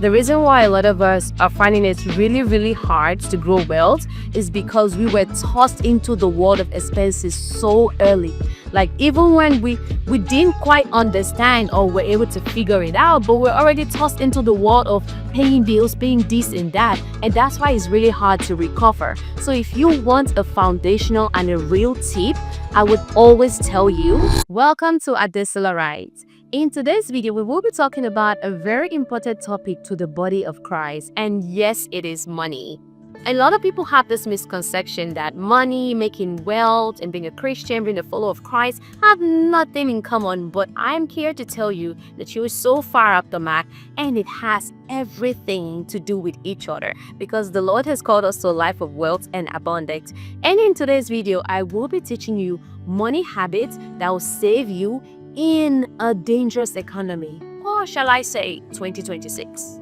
The reason why a lot of us are finding it really, really hard to grow wealth is because we were tossed into the world of expenses so early. Like even when we didn't quite understand or were able to figure it out, but we're already tossed into the world of paying bills, paying this and that, and that's why it's really hard to recover. So if you want a foundational and a real tip, I would always tell you, welcome to Adesola Right. In today's video, we will be talking about a very important topic to the body of Christ, and yes, it is money. A lot of people have this misconception that money, making wealth, and being a Christian, being a follower of Christ have nothing in common, but I'm here to tell you that you're so far up the mark and it has everything to do with each other because the Lord has called us to a life of wealth and abundance. And in today's video, I will be teaching you money habits that will save you in a dangerous economy, or shall I say 2026.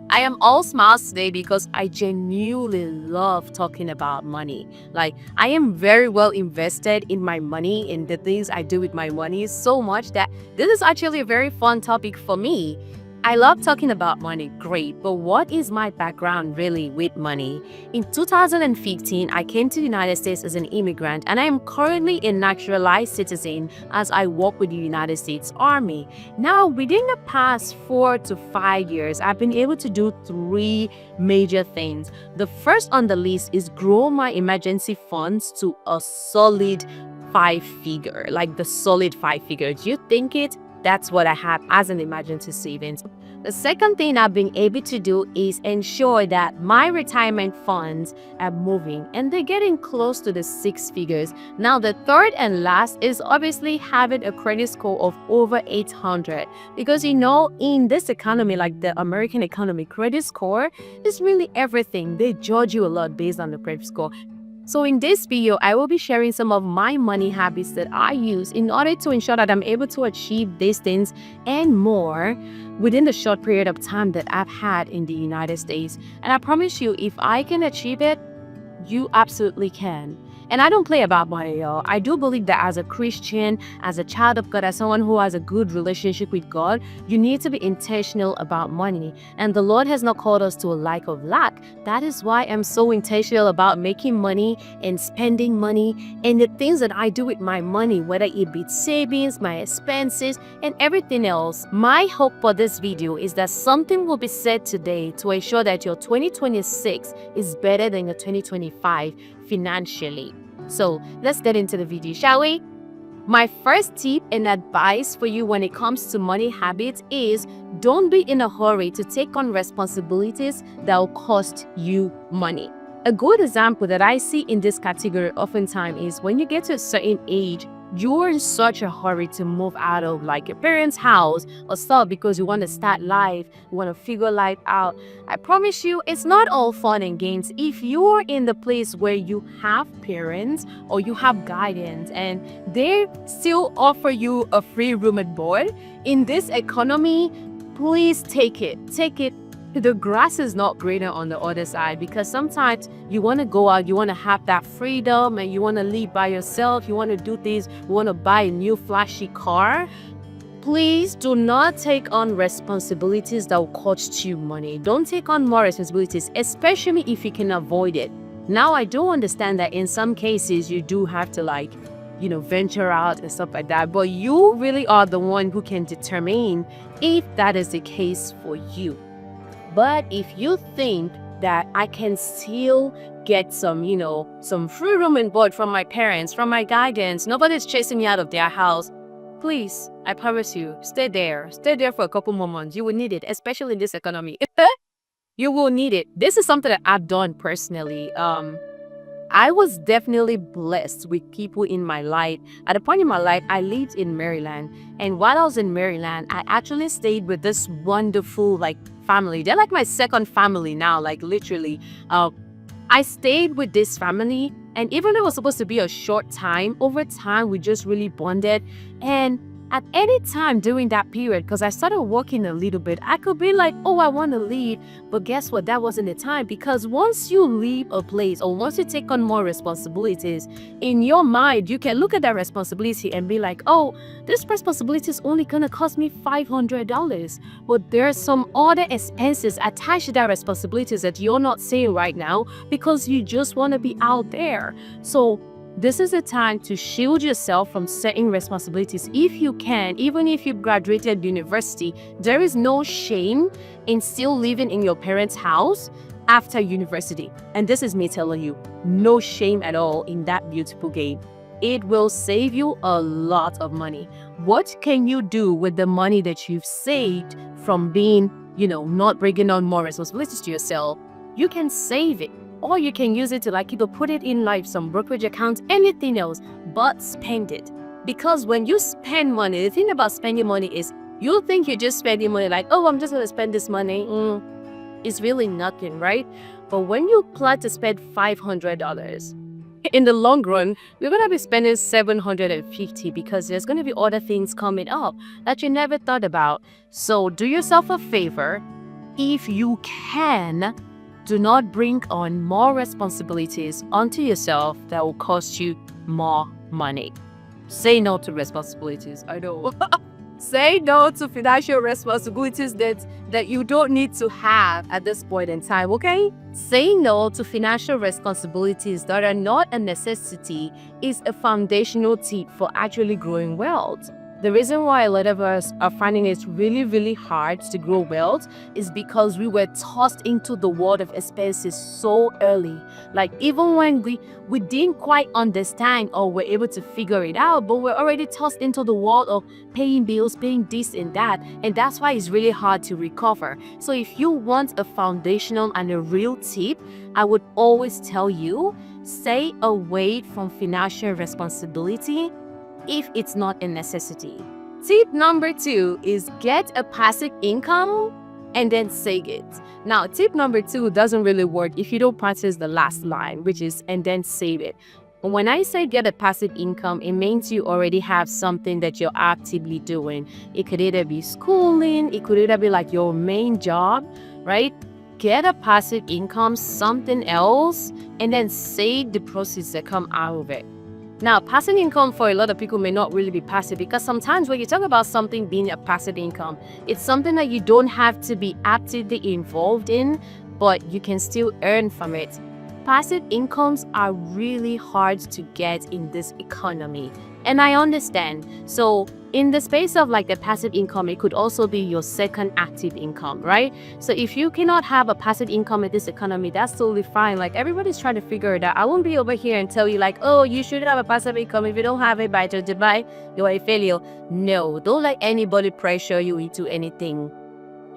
I am all smiles today because I genuinely love talking about money. Like, I am very well invested in my money, in the things I do with my money, so much that this is actually a very fun topic for me. I love talking about money, great, but what is my background really with money? In 2015, I came to the United States as an immigrant, and I am currently a naturalized citizen as I work with the United States Army. Now, within the past 4 to 5 years, I've been able to do 3 major things. The first on the list is grow my emergency funds to a solid 5-figure, like the solid 5-figure. Do you think it? That's what I have as an emergency savings. The second thing I've been able to do is ensure that my retirement funds are moving and they're getting close to the 6 figures. Now, the third and last is obviously having a credit score of over 800 because in this economy, like the American economy, credit score is really everything. They judge you a lot based on the credit score. So in this video, I will be sharing some of my money habits that I use in order to ensure that I'm able to achieve these things and more within the short period of time that I've had in the United States. And I promise you, if I can achieve it, you absolutely can. And I don't play about money, y'all. I do believe that as a Christian, as a child of God, as someone who has a good relationship with God, you need to be intentional about money. And the Lord has not called us to a life of lack. That is why I'm so intentional about making money and spending money and the things that I do with my money, whether it be savings, my expenses, and everything else. My hope for this video is that something will be said today to ensure that your 2026 is better than your 2025 financially. So let's get into the video, shall we? My first tip and advice for you when it comes to money habits is don't be in a hurry to take on responsibilities that will cost you money. A good example that I see in this category oftentimes is when you get to a certain age, you're in such a hurry to move out of like your parents' house or stuff because you want to start life, you want to figure life out. I promise you, it's not all fun and games. If you're in the place where you have parents or you have guidance and they still offer you a free room and board in this economy, please take it. Take it. The grass is not greener on the other side because sometimes you want to go out, you want to have that freedom and you want to live by yourself, you want to do things, you want to buy a new flashy car. Please do not take on responsibilities that will cost you money. Don't take on more responsibilities, especially if you can avoid it. Now, I do understand that in some cases you do have to venture out and stuff like that, but you really are the one who can determine if that is the case for you. But if you think that I can still get some free room and board from my parents, from my guidance, nobody's chasing me out of their house, please, I promise you, stay there. Stay there for a couple more months. You will need it, especially in this economy. You will need it. This is something that I've done personally. I was definitely blessed with people in my life. At a point in my life, I lived in Maryland. And while I was in Maryland, I actually stayed with this wonderful family. They're like my second family now, literally. I stayed with this family. And even though it was supposed to be a short time, over time, we just really bonded. And At any time during that period, because I started working a little bit, I could be like, oh, I want to leave. But guess what? That wasn't the time, because once you leave a place or once you take on more responsibilities, in your mind, you can look at that responsibility and be like, oh, this responsibility is only going to cost me $500. But there are some other expenses attached to that responsibilities that you're not seeing right now because you just want to be out there. So this is a time to shield yourself from certain responsibilities if you can. Even if you graduated university, there is no shame in still living in your parents' house after university. And this is me telling you, no shame at all in that beautiful game. It will save you a lot of money. What can you do with the money that you've saved from being, not bringing on more responsibilities to yourself? You can save it. Or you can use it to either put it in some brokerage accounts, anything else, but spend it. Because when you spend money, the thing about spending money is you think you're just spending money like, oh, I'm just going to spend this money. It's really nothing, right? But when you plan to spend $500, in the long run, you're going to be spending $750 because there's going to be other things coming up that you never thought about. So do yourself a favor. If you can, do not bring on more responsibilities onto yourself that will cost you more money. Say no to responsibilities. I know. Say no to financial responsibilities that you don't need to have at this point in time, okay? Saying no to financial responsibilities that are not a necessity is a foundational tip for actually growing wealth. The reason why a lot of us are finding it really, really hard to grow wealth is because we were tossed into the world of expenses so early. Like even when we didn't quite understand or were able to figure it out, but we're already tossed into the world of paying bills, paying this and that. And that's why it's really hard to recover. So if you want a foundational and a real tip, I would always tell you, stay away from financial responsibility if it's not a necessity. Tip number 2 is get a passive income and then save it. Now, tip number 2 doesn't really work if you don't practice the last line, which is and then save it. When I say get a passive income, it means you already have something that you're actively doing. It could either be schooling, it could either be like your main job, right? Get a passive income, something else, and then save the proceeds that come out of it. Now, passive income for a lot of people may not really be passive because sometimes when you talk about something being a passive income, it's something that you don't have to be actively involved in, but you can still earn from it. Passive incomes are really hard to get in this economy, and I understand. So in the space of the passive income, it could also be your second active income, right? So if you cannot have a passive income in this economy, that's totally fine. Everybody's trying to figure it out. I won't be over here and tell you oh, you should have a passive income. If you don't have it by July, you're a failure. No, don't let anybody pressure you into anything.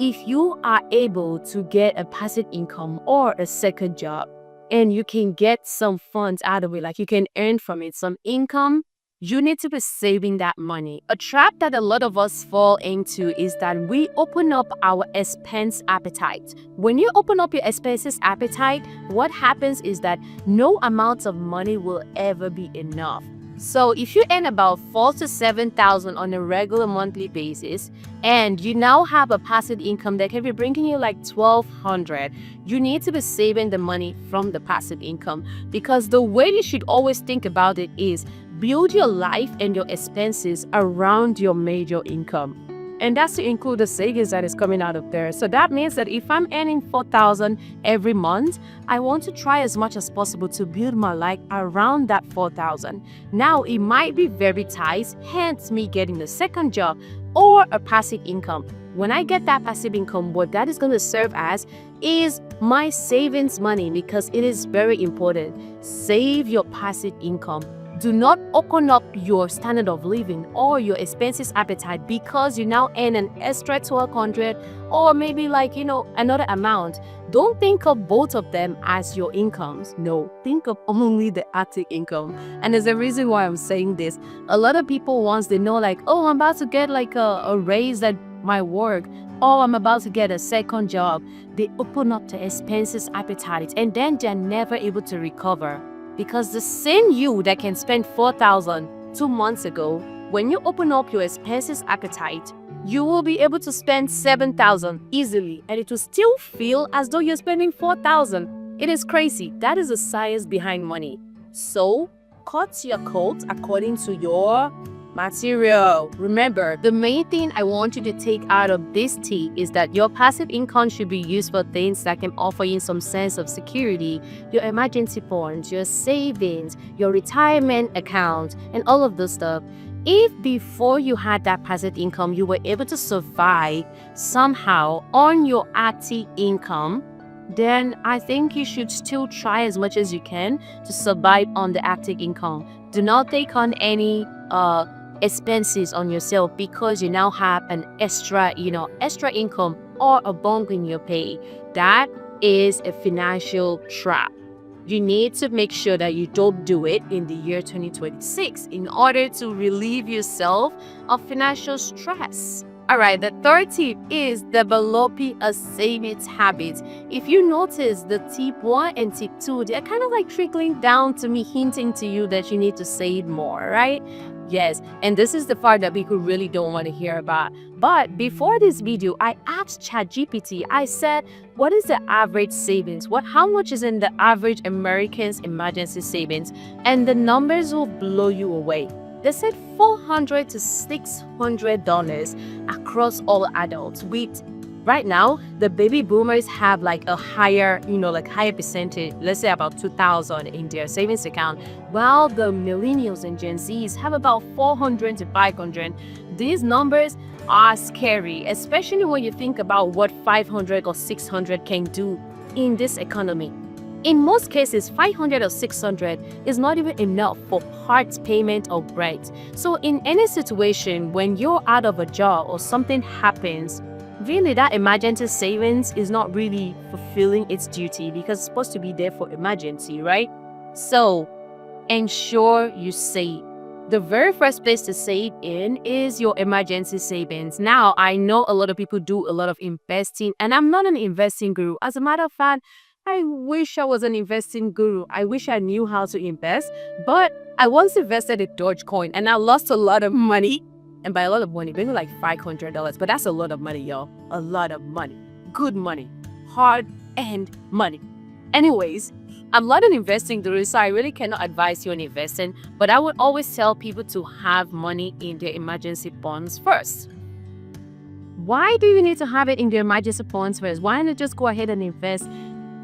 If you are able to get a passive income or a second job, and you can get some funds out of it, you can earn from it some income, you need to be saving that money. A trap that a lot of us fall into is that we open up our expense appetite. When you open up your expenses appetite, what happens is that no amount of money will ever be enough. So if you earn about $4,000 to $7,000 on a regular monthly basis, and you now have a passive income that can be bringing you $1,200, you need to be saving the money from the passive income, because the way you should always think about it is build your life and your expenses around your major income. And that's to include the savings that is coming out of there. So that means that if I'm earning $4,000 every month, I want to try as much as possible to build my life around that $4,000. Now, it might be very tight, hence me getting a second job or a passive income. When I get that passive income, what that is going to serve as is my savings money, because it is very important. Save your passive income. Do not open up your standard of living or your expenses appetite because you now earn an extra $1,200 or maybe another amount. Don't think of both of them as your incomes. No, think of only the active income. And there's a reason why I'm saying this. A lot of people, once they know oh, I'm about to get a raise at my work, or I'm about to get a second job, they open up the expenses appetite and then they're never able to recover. Because the same you that can spend $4,000 2 months ago when you open up your expenses appetite, you will be able to spend 7,000 easily, and it will still feel as though you're spending 4,000. It is crazy. That is the science behind money. So, cut your coat according to your material. Remember, the main thing I want you to take out of this tea is that your passive income should be used for things that can offer you some sense of security, your emergency funds, your savings, your retirement account, and all of those stuff. If before you had that passive income, you were able to survive somehow on your active income, then I think you should still try as much as you can to survive on the active income. Do not take on any expenses on yourself because you now have an extra income or a bump in your pay. That is a financial trap. You need to make sure that you don't do it in the year 2026 in order to relieve yourself of financial stress. All right, the third tip is developing a savings habit. If you notice, the tip 1 and tip 2, they're kind of like trickling down to me, hinting to you that you need to save more, right? Yes, and this is the part that people really don't want to hear about. But before this video, I asked ChatGPT, I said, what is the average savings? How much is in the average American's emergency savings? And the numbers will blow you away. They said $400 to $600 across all adults. With right now, the baby boomers have like a higher, higher percentage, let's say about 2,000 in their savings account, while the millennials and Gen Zs have about 400 to 500. These numbers are scary, especially when you think about what 500 or 600 can do in this economy. In most cases, 500 or 600 is not even enough for part payment or rent. So in any situation, when you're out of a job or something happens, really that emergency savings is not really fulfilling its duty because it's supposed to be there for emergency, right? So ensure you save. The very first place to save in is your emergency savings. Now, I know a lot of people do a lot of investing, and I'm not an investing guru. As a matter of fact, I wish I was an investing guru. I wish I knew how to invest, but I once invested in Dogecoin and I lost a lot of money. And by a lot of money, maybe like $500, but that's a lot of money, y'all. A lot of money. Good money. Hard-earned money. Anyways, I'm not an investing guru, so I really cannot advise you on investing, but I would always tell people to have money in their emergency funds first. Why do you need to have it in their emergency funds first? Why not just go ahead and invest?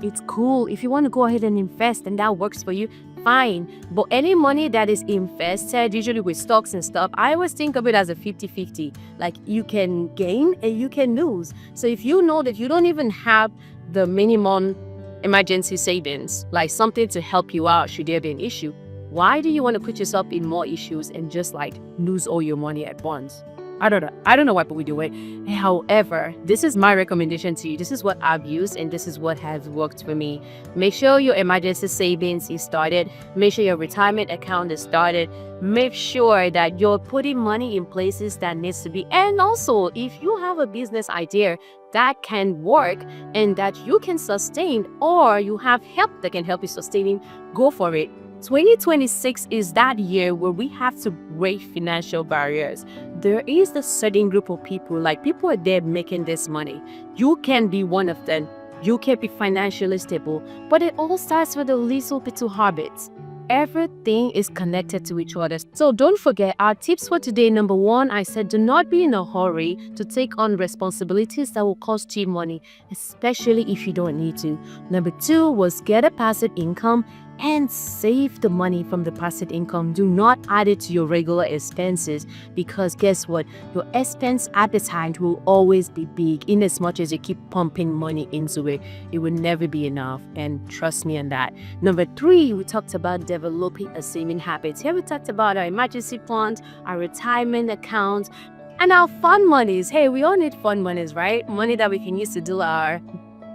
It's cool. If you want to go ahead and invest and that works for you, fine. But any money that is invested, usually with stocks and stuff, I always think of it as a 50-50. Like you can gain and you can lose. So if you know that you don't even have the minimum emergency savings, like something to help you out should there be an issue, why do you want to put yourself in more issues and just like lose all your money at once? I don't know why people do it. However, this is my recommendation to you. This is what I've used and this is what has worked for me. Make sure your emergency savings is started. Make sure your retirement account is started. Make sure that you're putting money in places that needs to be. And also, if you have a business idea that can work and that you can sustain, or you have help that can help you sustain, go for it. 2026 is that year where we have to break financial barriers. There is a certain group of people, like people are there making this money. You can be one of them. You can be financially stable, but it all starts with a little bit of habits. Everything is connected to each other. So don't forget our tips for today. Number 1, I said do not be in a hurry to take on responsibilities that will cost you money, especially if you don't need to. Number 2 was get a passive income and save the money from the passive income. Do not add it to your regular expenses, because guess what? Your expense appetite will always be big. In as much as you keep pumping money into it, it will never be enough, and trust me on that. Number 3, we talked about developing a saving habit. Here we talked about our emergency fund, our retirement account, and our fun monies. Hey, we all need fun monies, right? Money that we can use to do our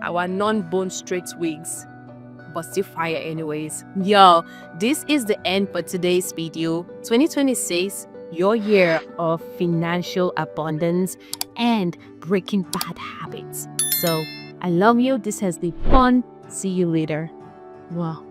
non-bone straight wigs, but still fire anyways. Yo, this is the end for today's video. 2026, your year of financial abundance and breaking bad habits. So I love you. This has been fun. See you later. Wow.